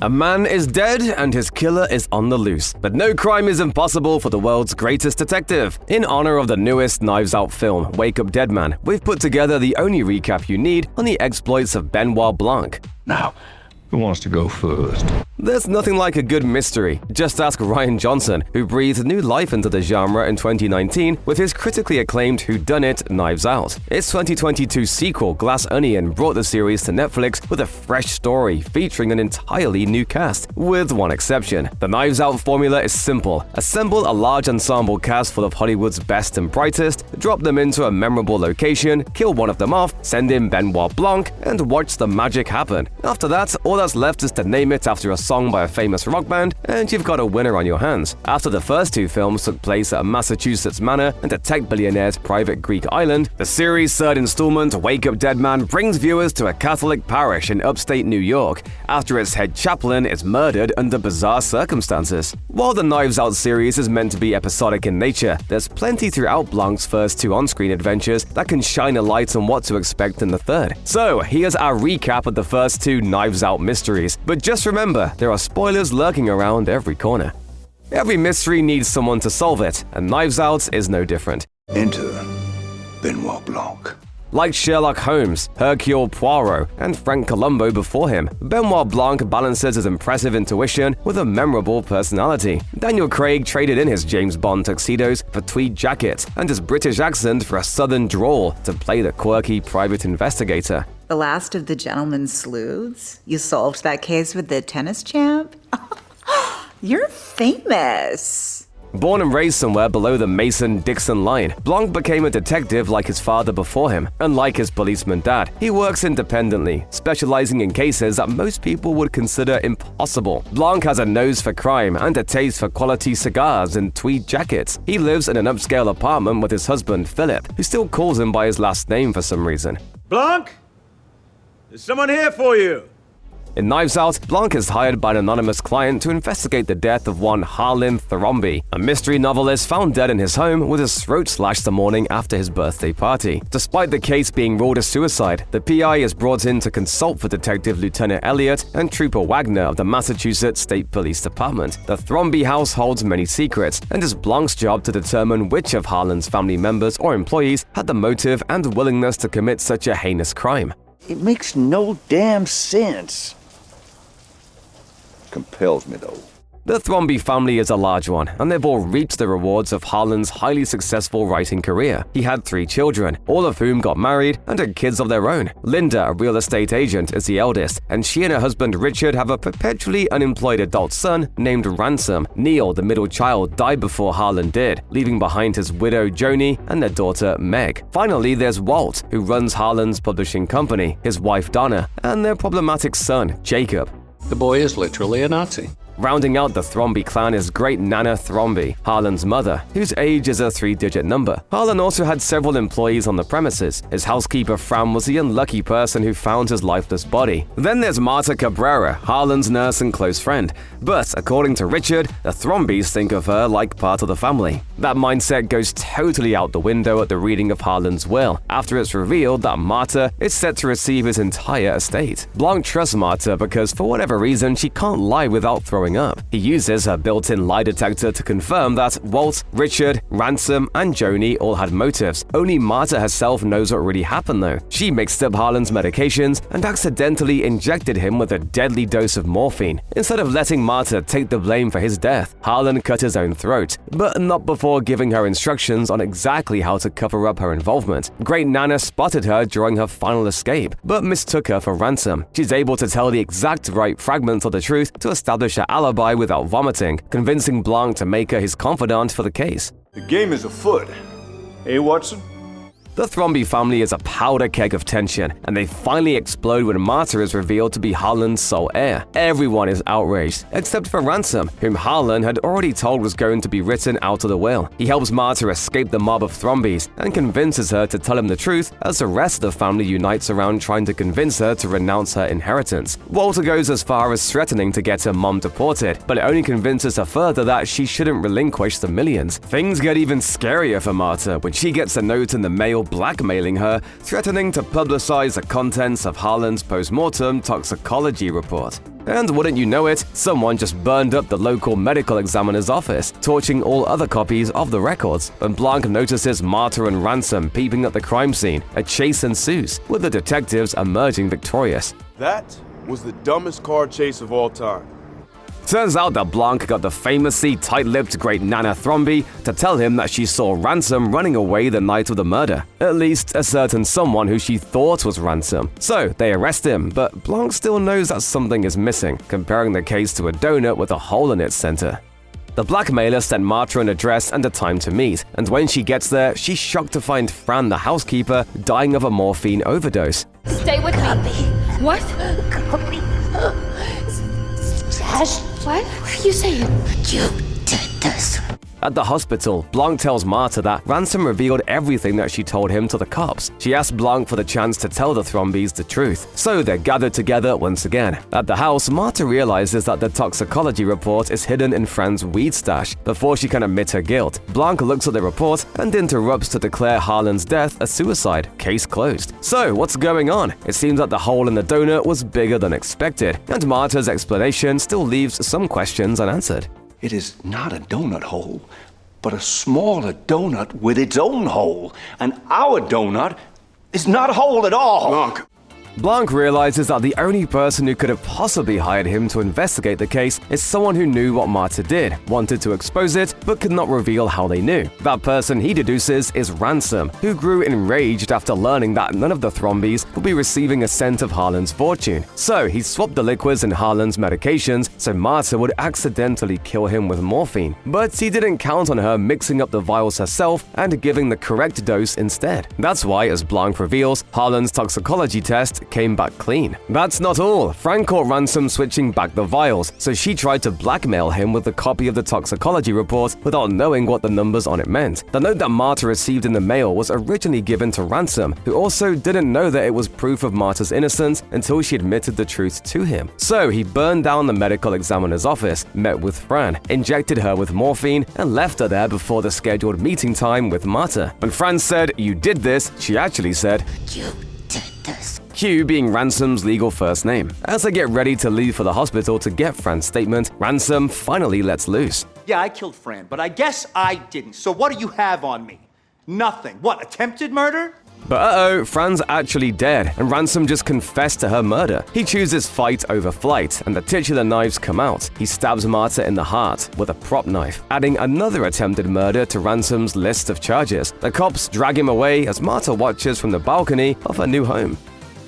A man is dead and his killer is on the loose, but no crime is impossible for the world's greatest detective. In honor of the newest Knives Out film, Wake Up Dead Man, we've put together the only recap you need on the exploits of Benoit Blanc. Now, who wants to go first? There's nothing like a good mystery. Just ask Rian Johnson, who breathed new life into the genre in 2019 with his critically acclaimed whodunit Knives Out. Its 2022 sequel, Glass Onion, brought the series to Netflix with a fresh story featuring an entirely new cast, with one exception. The Knives Out formula is simple. Assemble a large ensemble cast full of Hollywood's best and brightest, drop them into a memorable location, kill one of them off, send in Benoit Blanc, and watch the magic happen. After that, all that's left is to name it after a song by a famous rock band, and you've got a winner on your hands. After the first two films took place at a Massachusetts manor and a tech billionaire's private Greek island, the series' third installment, Wake Up Dead Man, brings viewers to a Catholic parish in upstate New York after its head chaplain is murdered under bizarre circumstances. While the Knives Out series is meant to be episodic in nature, there's plenty throughout Blanc's first two on-screen adventures that can shine a light on what to expect in the third. So, here's our recap of the first two Knives Out mysteries, but just remember, there are spoilers lurking around every corner. Every mystery needs someone to solve it, and Knives Out is no different. Enter Benoit Blanc. Like Sherlock Holmes, Hercule Poirot, and Frank Columbo before him, Benoit Blanc balances his impressive intuition with a memorable personality. Daniel Craig traded in his James Bond tuxedos for tweed jackets and his British accent for a southern drawl to play the quirky private investigator. The last of the gentleman's sleuths? You solved that case with the tennis champ? You're famous. Born and raised somewhere below the Mason-Dixon line, Blanc became a detective like his father before him. Unlike his policeman dad, he works independently, specializing in cases that most people would consider impossible. Blanc has a nose for crime and a taste for quality cigars and tweed jackets. He lives in an upscale apartment with his husband, Philip, who still calls him by his last name for some reason. Blanc? There's someone here for you. In Knives Out, Blanc is hired by an anonymous client to investigate the death of one House of Thrombey, a mystery novelist found dead in his home with his throat slashed the morning after his birthday party. Despite the case being ruled a suicide, the PI is brought in to consult for Detective Lieutenant Elliot and Trooper Wagner of the Massachusetts State Police Department. The Thrombey house holds many secrets, and it's Blanc's job to determine which of Harlan's family members or employees had the motive and willingness to commit such a heinous crime. It makes no damn sense. Compels me, though. The Thrombey family is a large one, and they've all reaped the rewards of Harlan's highly successful writing career. He had 3 children, all of whom got married and had kids of their own. Linda, a real estate agent, is the eldest, and she and her husband Richard have a perpetually unemployed adult son named Ransom. Neil, the middle child, died before Harlan did, leaving behind his widow Joni and their daughter Meg. Finally, there's Walt, who runs Harlan's publishing company, his wife Donna, and their problematic son, Jacob. The boy is literally a Nazi. Rounding out the Thrombey clan is Great Nana Thrombey, Harlan's mother, whose age is a 3-digit number. Harlan also had several employees on the premises. His housekeeper Fran was the unlucky person who found his lifeless body. Then there's Marta Cabrera, Harlan's nurse and close friend. But according to Richard, the Thrombeys think of her like part of the family. That mindset goes totally out the window at the reading of Harlan's will, after it's revealed that Marta is set to receive his entire estate. Blanc trusts Marta because for whatever reason she can't lie without throwing up. He uses her built-in lie detector to confirm that Walt, Richard, Ransom, and Joni all had motives. Only Marta herself knows what really happened though. She mixed up Harlan's medications and accidentally injected him with a deadly dose of morphine. Instead of letting Marta take the blame for his death, Harlan cut his own throat, but not before giving her instructions on exactly how to cover up her involvement. Great Nana spotted her during her final escape, but mistook her for Ransom. She's able to tell the exact right fragments of the truth to establish her alibi without vomiting, convincing Blanc to make her his confidant for the case. The game is afoot. Hey, Watson? The Thrombey family is a powder keg of tension, and they finally explode when Marta is revealed to be Harlan's sole heir. Everyone is outraged, except for Ransom, whom Harlan had already told was going to be written out of the will. He helps Marta escape the mob of Thrombeys and convinces her to tell him the truth as the rest of the family unites around trying to convince her to renounce her inheritance. Walter goes as far as threatening to get her mom deported, but it only convinces her further that she shouldn't relinquish the millions. Things get even scarier for Marta when she gets a note in the mail blackmailing her, threatening to publicize the contents of Harlan's post-mortem toxicology report. And wouldn't you know it, someone just burned up the local medical examiner's office, torching all other copies of the records. When Blanc notices Marta and Ransom peeping at the crime scene, a chase ensues, with the detectives emerging victorious. That was the dumbest car chase of all time. Turns out that Blanc got the famously tight-lipped great Nana Thrombey to tell him that she saw Ransom running away the night of the murder. At least a certain someone who she thought was Ransom. So they arrest him, but Blanc still knows that something is missing, comparing the case to a donut with a hole in its center. The blackmailer sent Marta an address and a time to meet, and when she gets there, she's shocked to find Fran, the housekeeper, dying of a morphine overdose. Stay with me. What? Copy. Sash. What? What are you saying? You did this. At the hospital, Blanc tells Marta that Ransom revealed everything that she told him to the cops. She asked Blanc for the chance to tell the Thrombeys the truth, so they're gathered together once again. At the house, Marta realizes that the toxicology report is hidden in Fran's weed stash. Before she can admit her guilt, Blanc looks at the report and interrupts to declare Harlan's death a suicide. Case closed. So, what's going on? It seems that the hole in the donut was bigger than expected, and Marta's explanation still leaves some questions unanswered. It is not a donut hole, but a smaller donut with its own hole. And our donut is not whole at all. Blanc. Blanc realizes that the only person who could have possibly hired him to investigate the case is someone who knew what Marta did, wanted to expose it, but could not reveal how they knew. That person he deduces is Ransom, who grew enraged after learning that none of the Thrombeys would be receiving a cent of Harlan's fortune. So he swapped the liquids in Harlan's medications so Marta would accidentally kill him with morphine. But he didn't count on her mixing up the vials herself and giving the correct dose instead. That's why, as Blanc reveals, Harlan's toxicology test came back clean. That's not all. Fran caught Ransom switching back the vials, so she tried to blackmail him with a copy of the toxicology report without knowing what the numbers on it meant. The note that Marta received in the mail was originally given to Ransom, who also didn't know that it was proof of Marta's innocence until she admitted the truth to him. So he burned down the medical examiner's office, met with Fran, injected her with morphine, and left her there before the scheduled meeting time with Marta. When Fran said, "You did this," she actually said, You did this. Q being Ransom's legal first name. As they get ready to leave for the hospital to get Fran's statement, Ransom finally lets loose. Yeah, I killed Fran, but I guess I didn't. So what do you have on me? Nothing. What, attempted murder? But uh-oh, Fran's actually dead, and Ransom just confessed to her murder. He chooses fight over flight, and the titular knives come out. He stabs Marta in the heart with a prop knife, adding another attempted murder to Ransom's list of charges. The cops drag him away as Marta watches from the balcony of her new home.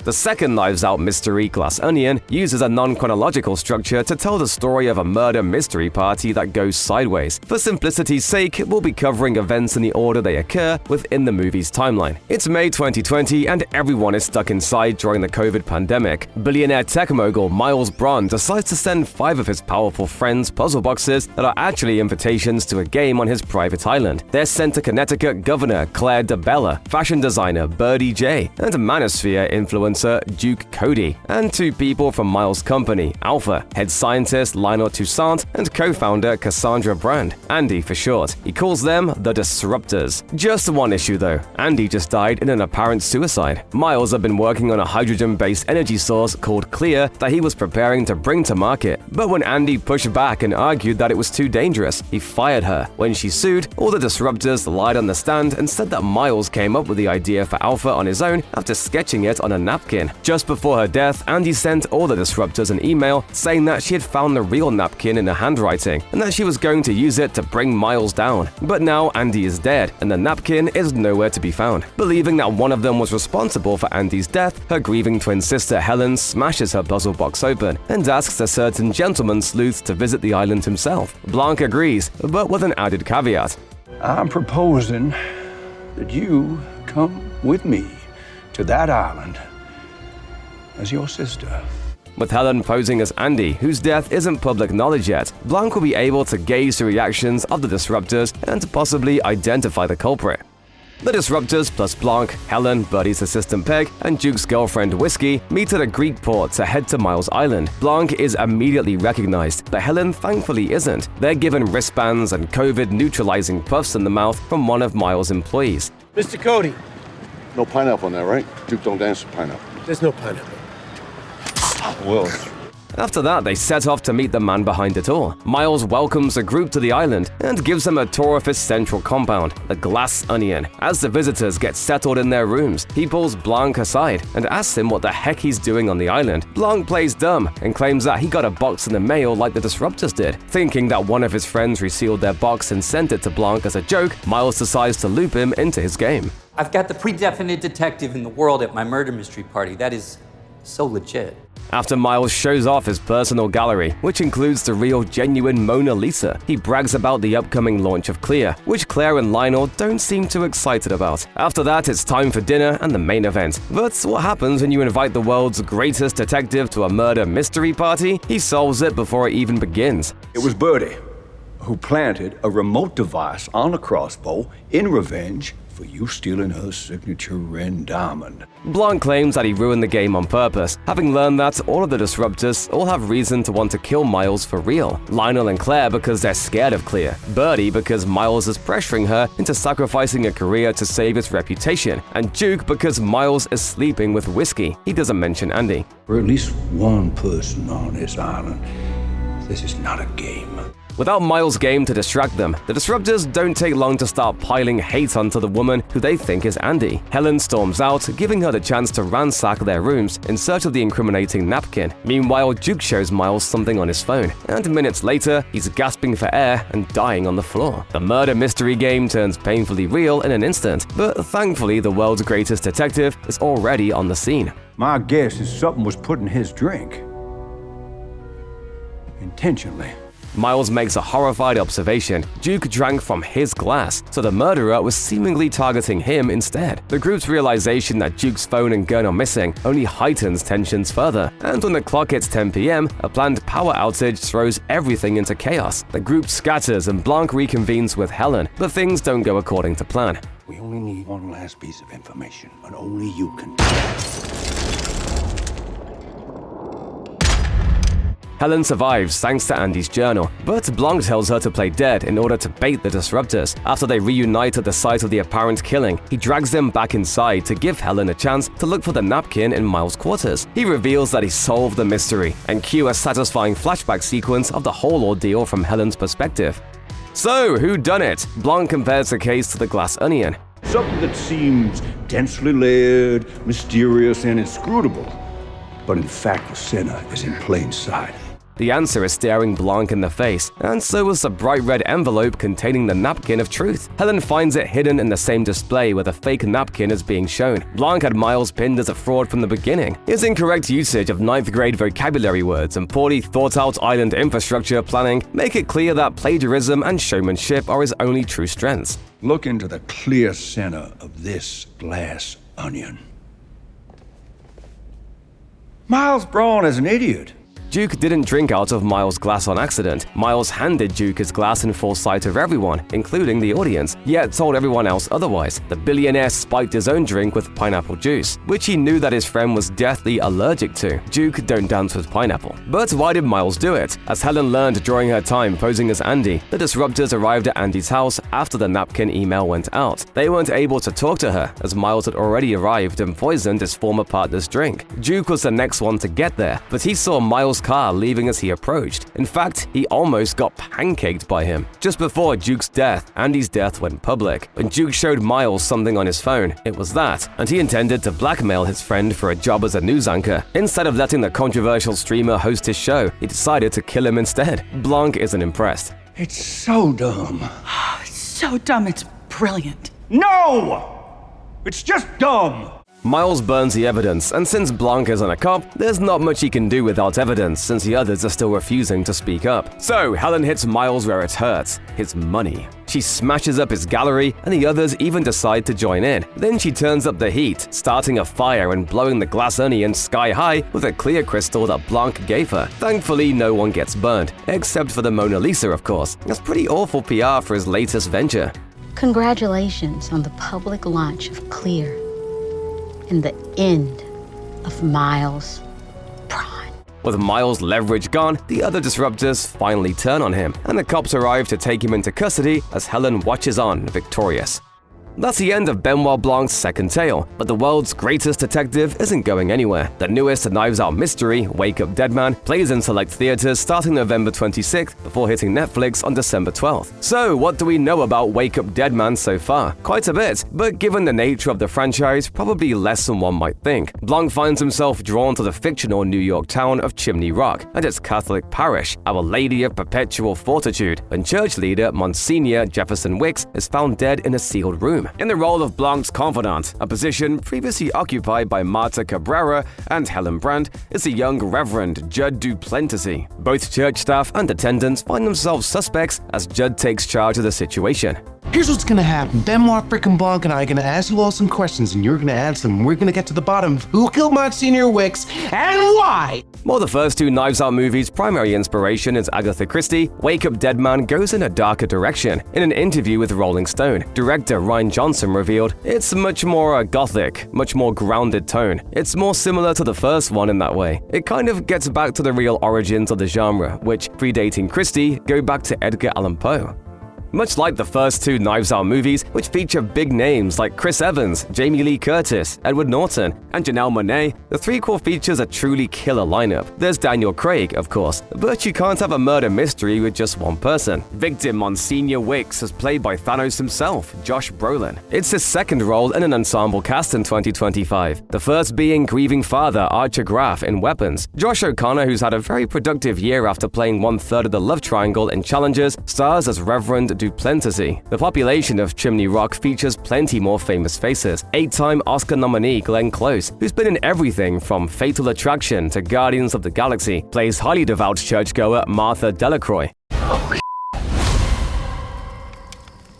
The second Knives Out mystery, Glass Onion, uses a non-chronological structure to tell the story of a murder mystery party that goes sideways. For simplicity's sake, we'll be covering events in the order they occur within the movie's timeline. It's May 2020 and everyone is stuck inside during the COVID pandemic. Billionaire tech mogul Miles Bron decides to send 5 of his powerful friends puzzle boxes that are actually invitations to a game on his private island. They're sent to Connecticut Governor Claire DeBella, fashion designer Birdie J, and Manosphere influencer Duke Cody, and 2 people from Miles' company, Alpha, head scientist Lionel Toussaint, and co-founder Cassandra Brand, Andy for short. He calls them the Disruptors. Just one issue though, Andy just died in an apparent suicide. Miles had been working on a hydrogen-based energy source called Clear that he was preparing to bring to market, but when Andy pushed back and argued that it was too dangerous, he fired her. When she sued, all the Disruptors lied on the stand and said that Miles came up with the idea for Alpha on his own after sketching it on a napkin. Just before her death, Andy sent all the Disruptors an email saying that she had found the real napkin in her handwriting and that she was going to use it to bring Miles down. But now Andy is dead and the napkin is nowhere to be found. Believing that one of them was responsible for Andy's death, her grieving twin sister Helen smashes her puzzle box open and asks a certain gentleman sleuth to visit the island himself. Blanc agrees, but with an added caveat. I'm proposing that you come with me to that island as your sister. With Helen posing as Andy, whose death isn't public knowledge yet, Blanc will be able to gauge the reactions of the Disruptors and possibly identify the culprit. The Disruptors plus Blanc, Helen, Birdie's assistant Peg, and Duke's girlfriend Whiskey meet at a Greek port to head to Miles Island. Blanc is immediately recognized, but Helen thankfully isn't. They're given wristbands and COVID-neutralizing puffs in the mouth from one of Miles' employees. Mr. Cody, No pineapple in there, right? Duke don't dance with pineapple. There's no pineapple. Well, After that, they set off to meet the man behind it all. Miles welcomes the group to the island and gives them a tour of his central compound, the Glass Onion. As the visitors get settled in their rooms, he pulls Blanc aside and asks him what the heck he's doing on the island. Blanc plays dumb and claims that he got a box in the mail like the Disruptors did. Thinking that one of his friends resealed their box and sent it to Blanc as a joke, Miles decides to loop him into his game. I've got the predefinite detective in the world at my murder mystery party. That is so legit. After Miles shows off his personal gallery, which includes the real genuine Mona Lisa, he brags about the upcoming launch of Clear, which Claire and Lionel don't seem too excited about. After that, it's time for dinner and the main event. But what happens when you invite the world's greatest detective to a murder mystery party? He solves it before it even begins. It was Birdie who planted a remote device on a crossbow in revenge for you stealing her signature Ren diamond. Blanc claims that he ruined the game on purpose, having learned that all of the Disruptors all have reason to want to kill Miles for real. Lionel and Claire because they're scared of Clear, Birdie because Miles is pressuring her into sacrificing a career to save his reputation, and Duke because Miles is sleeping with whiskey. He doesn't mention Andy. For at least one person on this island, this is not a game. Without Miles' game to distract them, the Disruptors don't take long to start piling hate onto the woman who they think is Andy. Helen storms out, giving her the chance to ransack their rooms in search of the incriminating napkin. Meanwhile, Duke shows Miles something on his phone, and minutes later, he's gasping for air and dying on the floor. The murder mystery game turns painfully real in an instant, but thankfully the world's greatest detective is already on the scene. My guess is something was put in his drink. Intentionally. Miles makes a horrified observation. Duke drank from his glass, so the murderer was seemingly targeting him instead. The group's realization that Duke's phone and gun are missing only heightens tensions further, and when the clock hits 10 p.m., a planned power outage throws everything into chaos. The group scatters and Blanc reconvenes with Helen, but things don't go according to plan. We only need one last piece of information, and only you can. Helen survives thanks to Andy's journal, but Blanc tells her to play dead in order to bait the Disruptors. After they reunite at the site of the apparent killing, he drags them back inside to give Helen a chance to look for the napkin in Miles' quarters. He reveals that he solved the mystery, and cue a satisfying flashback sequence of the whole ordeal from Helen's perspective. So, who done it? Blanc compares the case to the Glass Onion. Something that seems densely layered, mysterious, and inscrutable. But in fact, the sinner is in plain sight. The answer is staring Blanc in the face, and so is the bright red envelope containing the napkin of truth. Helen finds it hidden in the same display where the fake napkin is being shown. Blanc had Miles pinned as a fraud from the beginning. His incorrect usage of 9th grade vocabulary words and poorly thought-out island infrastructure planning make it clear that plagiarism and showmanship are his only true strengths. Look into the clear center of this glass onion. Miles Braun is an idiot. Duke didn't drink out of Miles' glass on accident. Miles handed Duke his glass in full sight of everyone, including the audience, yet told everyone else otherwise. The billionaire spiked his own drink with pineapple juice, which he knew that his friend was deathly allergic to. Duke don't dance with pineapple. But why did Miles do it? As Helen learned during her time posing as Andy, the Disruptors arrived at Andy's house after the napkin email went out. They weren't able to talk to her, as Miles had already arrived and poisoned his former partner's drink. Duke was the next one to get there, but he saw Miles' car leaving as he approached. In fact, he almost got pancaked by him. Just before Duke's death, Andy's death went public. When Duke showed Miles something on his phone, it was that, and he intended to blackmail his friend for a job as a news anchor. Instead of letting the controversial streamer host his show, he decided to kill him instead. Blanc isn't impressed. It's so dumb. It's so dumb, it's brilliant. No! It's just dumb! Miles burns the evidence, and since Blanc isn't a cop, there's not much he can do without evidence since the others are still refusing to speak up. So Helen hits Miles where it hurts, his money. She smashes up his gallery, and the others even decide to join in. Then she turns up the heat, starting a fire and blowing the glass onion sky high with a clear crystal that Blanc gave her. Thankfully, no one gets burned, except for the Mona Lisa, of course. That's pretty awful PR for his latest venture. Congratulations on the public launch of Clear and the end of Miles Braun. With Miles' leverage gone, the other Disruptors finally turn on him, and the cops arrive to take him into custody as Helen watches on, victorious. That's the end of Benoit Blanc's second tale, but the world's greatest detective isn't going anywhere. The newest Knives Out mystery, Wake Up Dead Man, plays in select theaters starting November 26th before hitting Netflix on December 12th. So, what do we know about Wake Up Dead Man so far? Quite a bit, but given the nature of the franchise, probably less than one might think. Blanc finds himself drawn to the fictional New York town of Chimney Rock and its Catholic parish, Our Lady of Perpetual Fortitude, when church leader Monsignor Jefferson Wicks is found dead in a sealed room. In the role of Blanc's confidant, a position previously occupied by Marta Cabrera and Helen Brandt, is the young Reverend Judd Duplessis. Both church staff and attendants find themselves suspects as Judd takes charge of the situation. Here's what's gonna happen. Benoit frickin' Blanc and I are gonna ask you all some questions, and you're gonna answer them. We're gonna get to the bottom of who killed Monsignor Wicks and why! While the first two Knives Out movies' primary inspiration is Agatha Christie, Wake Up Dead Man goes in a darker direction. In an interview with Rolling Stone, director Rian Johnson revealed, "It's much more gothic, much more grounded tone. It's more similar to the first one in that way. It kind of gets back to the real origins of the genre, which, predating Christie, go back to Edgar Allan Poe." Much like the first two Knives Out movies, which feature big names like Chris Evans, Jamie Lee Curtis, Edward Norton, and Janelle Monáe, the threequel features a truly killer lineup. There's Daniel Craig, of course, but you can't have a murder mystery with just one person. Victim Monsignor Wicks is played by Thanos himself, Josh Brolin. It's his second role in an ensemble cast in 2025, the first being grieving father Archer Graff in Weapons. Josh O'Connor, who's had a very productive year after playing one-third of the love triangle in Challengers, stars as Reverend Duplessis. The population of Chimney Rock features plenty more famous faces. 8-time Oscar nominee Glenn Close, who's been in everything from Fatal Attraction to Guardians of the Galaxy, plays highly devout churchgoer Martha Delacroix.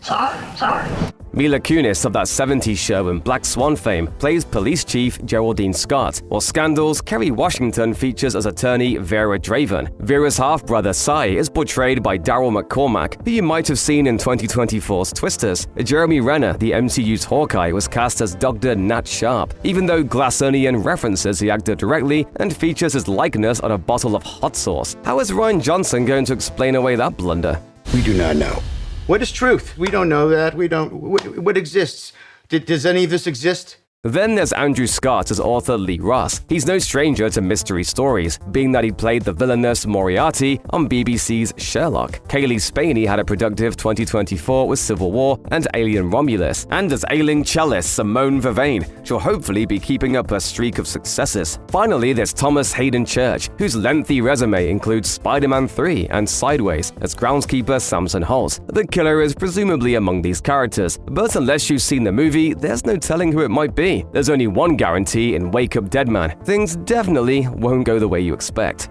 Sorry. Mila Kunis of that 70s show and Black Swan fame plays Police Chief Geraldine Scott, while Scandal's Kerry Washington features as attorney Vera Draven. Vera's half-brother Cy is portrayed by Daryl McCormack, who you might have seen in 2024's Twisters. Jeremy Renner, the MCU's Hawkeye, was cast as Dr. Nat Sharp, even though Glass Onion references the actor directly and features his likeness on a bottle of hot sauce. How is Rian Johnson going to explain away that blunder? We do not know. What is truth? We don't know that. What exists? Does any of this exist? Then there's Andrew Scott as author Lee Ross. He's no stranger to mystery stories, being that he played the villainous Moriarty on BBC's Sherlock. Kaylee Spaney had a productive 2024 with Civil War and Alien Romulus. And as ailing cellist Simone Vervain, she'll hopefully be keeping up her streak of successes. Finally, there's Thomas Hayden Church, whose lengthy resume includes Spider-Man 3 and Sideways as groundskeeper Samson Holt. The killer is presumably among these characters, but unless you've seen the movie, there's no telling who it might be. There's only one guarantee in Wake Up Dead Man: things definitely won't go the way you expect.